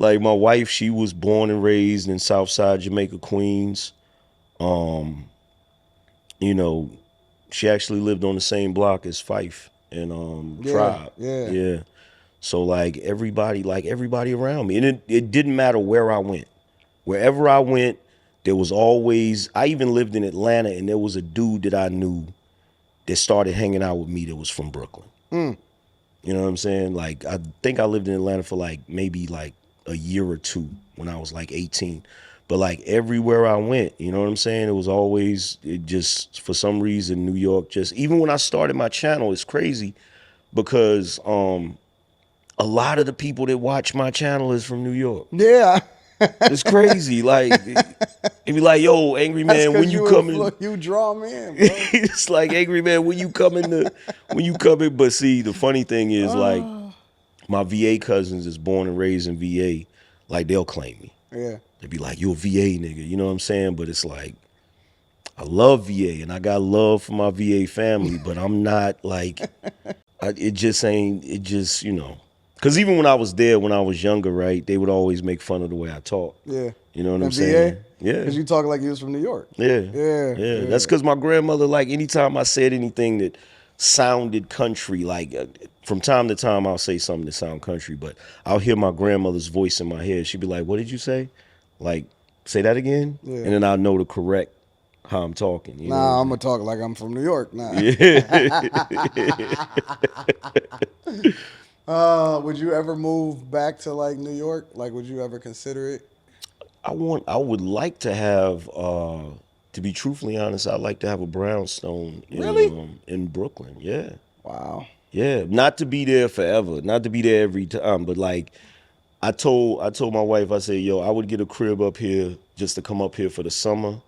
Like my wife, she was born and raised in Southside Jamaica, Queens. Um, you know, she actually lived on the same block as Fife and Yeah, Tribe. yeah. Yeah. So like everybody around me. And it didn't matter where I went. Wherever I went, there was always I even lived in Atlanta and there was a dude that I knew that started hanging out with me that was from Brooklyn. Mm. You know what I'm saying? Like I think I lived in Atlanta for like maybe like a year or two when I was like 18. But like everywhere I went, you know what I'm saying? It was always it just for some reason New York just even when I started my channel, it's crazy because a lot of the people that watch my channel is from New York. Yeah. It's crazy. Like it be like, yo, Angry That's Man, when because you coming? you draw me in, bro. It's like Angry Man, when you coming? But see, the funny thing is like my VA cousins is born and raised in VA. Like they'll claim me. Yeah. They'd be like, you a VA nigga, you know what I'm saying? But it's like I love VA and I got love for my VA family, but I'm not like it just ain't it just, you know. Cause even when I was there, when I was younger, right, they would always make fun of the way I talk. Yeah. You know what I'm And VA? saying? Yeah. Because you talk like you was from New York. Yeah. Yeah. Yeah. Yeah. That's because my grandmother, like, anytime I said anything that sounded country, like, from time to time, I'll say something that sound country, but I'll hear my grandmother's voice in my head. She'd be like, what did you say? Like, say that again? Yeah. And then I'll know to correct how I'm talking. You know Nah, what I'm going to talk like I'm from New York. Nah. Yeah. Would you ever move back to like New York? Like, would you ever consider it? I would like to have, to be truthfully honest, I'd like to have a brownstone Really? in Brooklyn. Yeah. Wow. Yeah, not to be there forever, not to be there every time, but like I told my wife, I said, yo, I would get a crib up here just to come up here for the summer.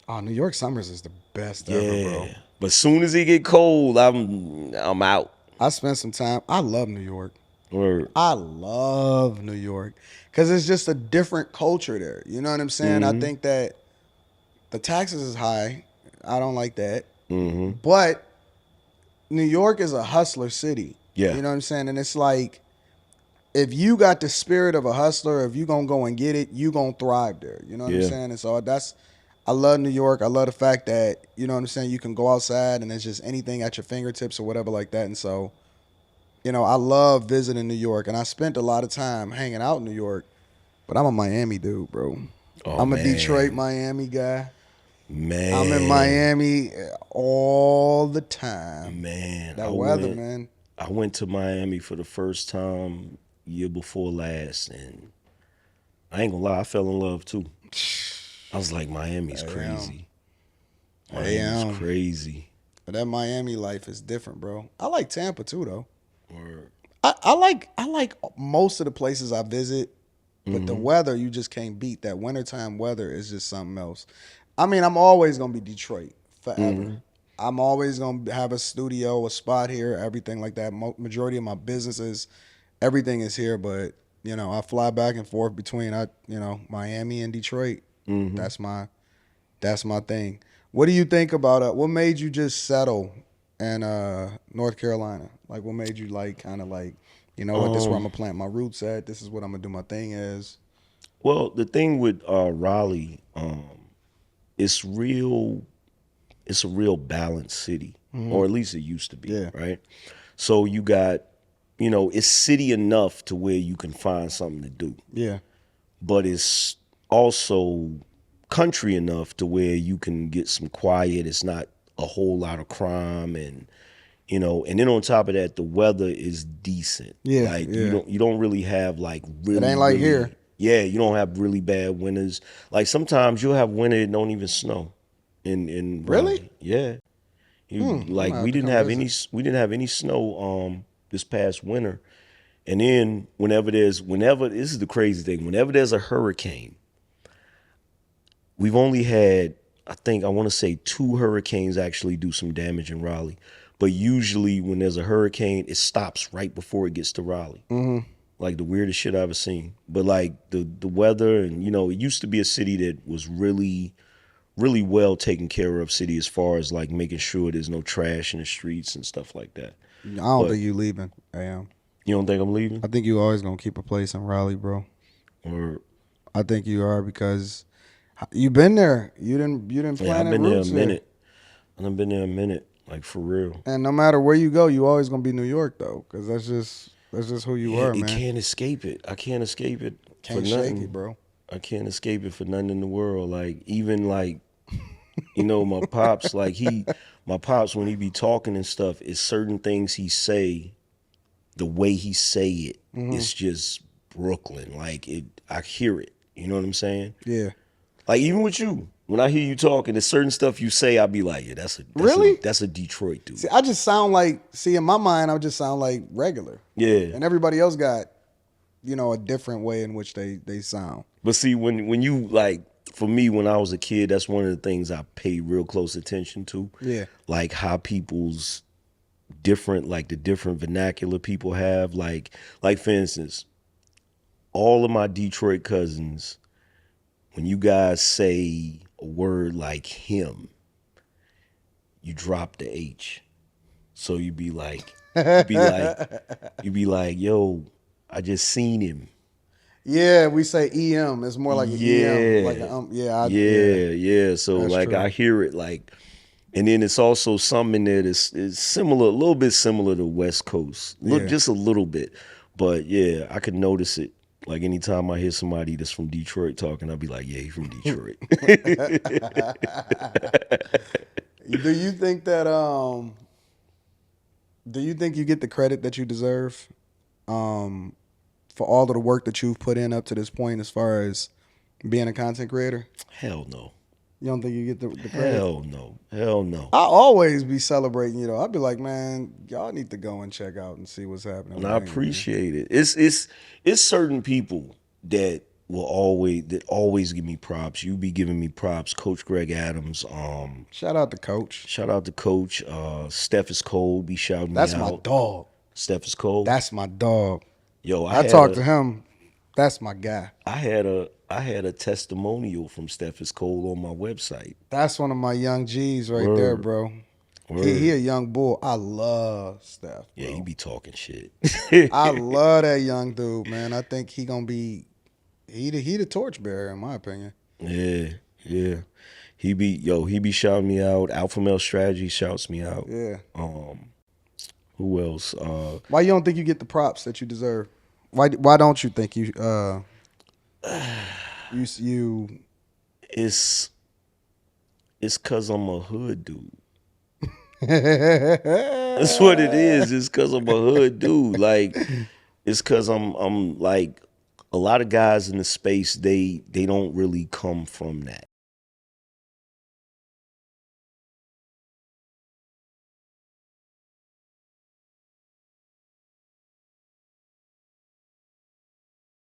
Oh, New York summers is the best ever, bro. Yeah. But soon as it get cold, I'm out. I spent some time. I love New York. Or I love New York because it's just a different culture there. You know what I'm saying? I think that the taxes is high. I don't like that. But New York is a hustler city. Yeah. You know what I'm saying? And it's like if you got the spirit of a hustler, if you gonna go and get it, you gonna thrive there. You know what I'm Yeah. saying? And so I love New York. I love the fact that, you know what I'm saying, you can go outside and there's just anything at your fingertips or whatever like that. And so, you know, I love visiting New York, and I spent a lot of time hanging out in New York, but I'm a Miami dude, bro. oh I'm a man. Detroit, Miami guy. Man. I'm in Miami all the time. Man. That weather, man. I went to Miami for the first time year before last, and I ain't gonna lie, I fell in love too. I was like, Miami's crazy. Miami's crazy. But that Miami life is different, bro. I like Tampa too, though. Or I like most of the places I visit, but the weather you just can't beat. That wintertime weather is just something else. I mean, I'm always gonna be Detroit forever. I'm always gonna have a studio, a spot here, everything like that. Majority of my businesses, everything is here. But you know, I fly back and forth between Miami and Detroit. That's my thing. What do you think about what made you just settle in North Carolina? Like, what made you like kind of like, you know what, this is where I'm gonna plant my roots at. This is what I'm gonna do my thing as. well, the thing with Raleigh, it's real. It's a real balanced city, or at least it used to be, Yeah. right? So you got, it's city enough to where you can find something to do, Yeah. but it's also country enough to where you can get some quiet. It's not a whole lot of crime, and and then on top of that, the weather is decent. Yeah, Like yeah. you don't really have like really. It ain't like really- here. Yeah, you don't have really bad winters. Like sometimes you'll have winter that don't even snow. In Really? Raleigh. Yeah. Like gonna we have to didn't come have visit. we didn't have any snow this past winter. And then whenever this is the crazy thing, whenever there's a hurricane, we've only had, I want to say 2 hurricanes actually do some damage in Raleigh. But usually when there's a hurricane, it stops right before it gets to Raleigh. Like the weirdest shit I've ever seen. But like the weather, and it used to be a city that was really, really well taken care of city as far as like making sure there's no trash in the streets and stuff like that. I don't But- think you leaving. I am. You don't think I'm leaving? I think you always gonna keep a place in Raleigh, bro. Or I think you are because you've been there. You didn't yeah, I've planted been there a roots there. minute. And I've been there a minute, like for real. And no matter where you go, you always gonna be New York though, because that's just who you Yeah, are, it man. can't escape it. I can't escape it for Can't shake it, nothing. bro. I can't escape it for nothing in the world. Like even like you know, my pops, my pops when he be talking and stuff, it's certain things he say, the way he say it, Hmm. it's just Brooklyn. Like it, I hear it. You know what I'm saying? Yeah. Like even with you, when I hear you talking, there's certain stuff you say, I'll be like, yeah, Really? that's a Detroit See, dude. I just sound like. See, in my mind, I just sound like regular, Yeah. and everybody else got a different way in which they sound. But see, when you like, for me, when I was a kid, that's one of the things I paid real close attention to. Yeah. Like how people's different, like the different vernacular people have. Like for instance, all of my Detroit cousins, when you guys say a word like him, you drop the H. So you be like, you be like, yo, I just seen him. Yeah, we say EM. It's more like an EM, like Yeah. a yeah. Yeah. So That's like true. I hear it like, and then it's also something in there that's is similar, a little bit similar to West Coast. Look, Yeah. just a little bit. But yeah, I can notice it. Like anytime I hear somebody that's from Detroit talking, I'll be like, yeah, he's from Detroit. Do you think that do you think you get the credit that you deserve um for all of the work that you've put in up to this point as far as being a content creator? Hell no. You don't think you get the credit? Hell no. Hell no. I always be celebrating, I'd be like, man, y'all need to go and check out and see what's happening And with I Angryman. appreciate it. It's certain people that always give me props. You be giving me props. Coach Greg Adams, Shout out to Coach. shout out to Coach. StephIsCold be shouting me That's my out. dog. StephIsCold. That's my dog. Yo, I talked to him. That's my guy. I had a testimonial from StephIsCold on my website. That's one of my young G's right there, Word. bro. He Word. a young bull. I love Steph, Yeah, he bro. be talking shit. I love that young dude, man. I think he gonna be he the torchbearer in my opinion. Yeah, yeah. He be shouting me out. Alpha Male Strategy shouts me out. Yeah. Who else? Why you don't think you get the props that you deserve? Why don't you think you It's cause I'm a hood dude. That's what it is. It's cause I'm a hood dude. Like it's cause I'm like a lot of guys in the space they don't really come from that.